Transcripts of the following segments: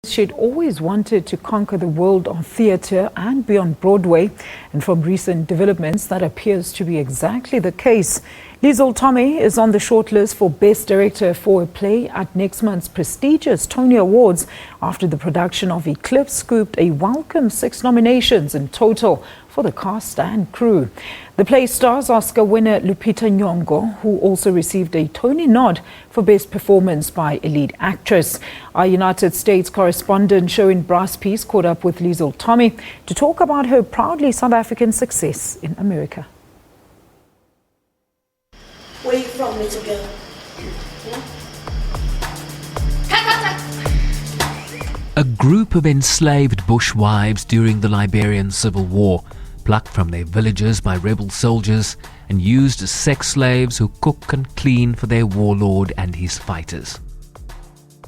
She'd always wanted to conquer the world of theatre and be on Broadway, and from recent developments, that appears to be exactly the case. Liesl Tommy is on the shortlist for Best Director for a play at next month's prestigious Tony Awards after the production of Eclipse scooped a welcome 6 nominations in total for the cast and crew. The play stars Oscar-winner Lupita Nyong'o, who also received a Tony nod for Best Performance by a Lead Actress. Our United States correspondent Sherwin Bryce-Pease caught up with Liesl Tommy to talk about her proudly South African success in America. Where are you from, little girl? A group of enslaved bushwives during the Liberian Civil War, plucked from their villages by rebel soldiers and used as sex slaves who cook and clean for their warlord and his fighters.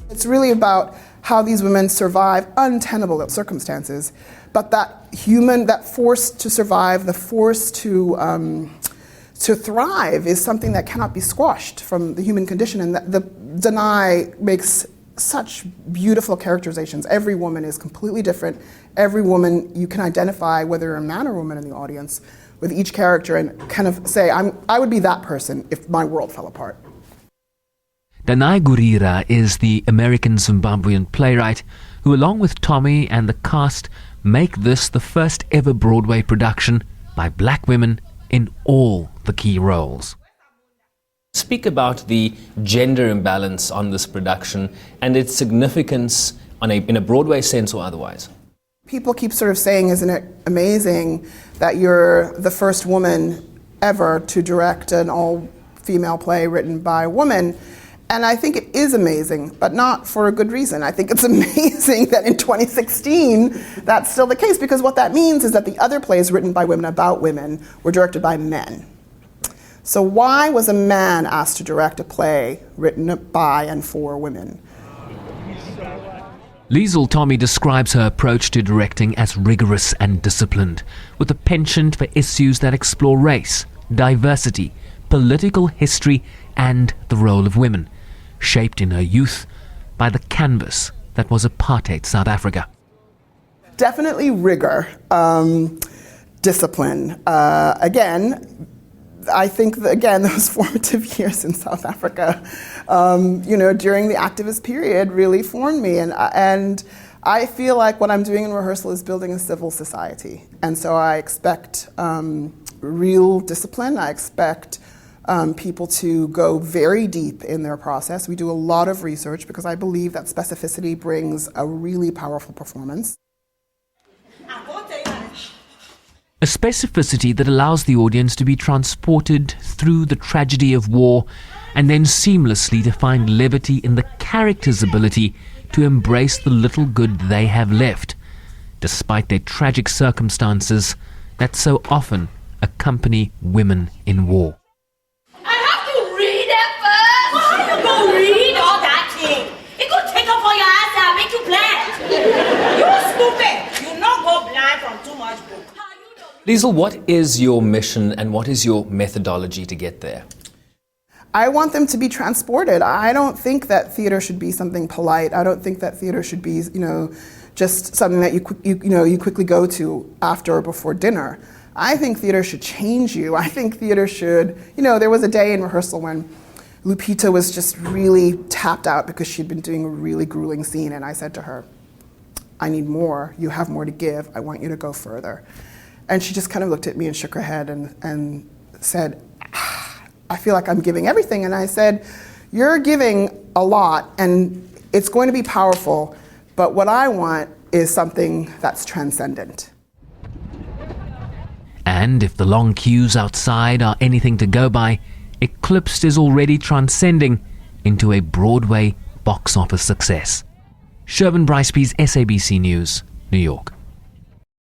It's really about how these women survive untenable circumstances, but that force to survive, the force to thrive is something that cannot be squashed from the human condition. And the Danai makes such beautiful characterizations. Every woman is completely different. Every woman, you can identify whether you're a man or a woman in the audience with each character and kind of say, I would be that person if my world fell apart. Danai Gurira is the American-Zimbabwean playwright who, along with Tommy and the cast, make this the first ever Broadway production by black women in all the key roles. Speak about the gender imbalance on this production and its significance in a Broadway sense or otherwise. People keep sort of saying, isn't it amazing that you're the first woman ever to direct an all-female play written by a woman? And I think it is amazing, but not for a good reason. I think it's amazing that in 2016, that's still the case, because what that means is that the other plays written by women about women were directed by men. So why was a man asked to direct a play written by and for women? Liesl Tommy describes her approach to directing as rigorous and disciplined, with a penchant for issues that explore race, diversity, political history, and the role of women, shaped in her youth by the canvas that was apartheid South Africa. Definitely rigor, discipline. Again, I think that, those formative years in South Africa, during the activist period really formed me. And I feel like what I'm doing in rehearsal is building a civil society. And so I expect real discipline. I expect people to go very deep in their process. We do a lot of research because I believe that specificity brings a really powerful performance. A specificity that allows the audience to be transported through the tragedy of war and then seamlessly to find levity in the characters' ability to embrace the little good they have left, despite their tragic circumstances that so often accompany women in war. I have to read it first. Why you go read all that thing? It could take up all your ass and make you blind. You're stupid. You not go blind from too much book. Liesl, what is your mission and what is your methodology to get there? I want them to be transported. I don't think that theater should be something polite. I don't think that theater should be, just something that you quickly go to after or before dinner. I think theater should change you. I think theater should, there was a day in rehearsal when Lupita was just really tapped out because she'd been doing a really grueling scene, and I said to her, I need more. You have more to give. I want you to go further. And she just kind of looked at me and shook her head and said, I feel like I'm giving everything. And I said, you're giving a lot and it's going to be powerful, but what I want is something that's transcendent. And if the long queues outside are anything to go by, Eclipsed is already transcending into a Broadway box office success. Sherwin Bryce-Pease, SABC News, New York.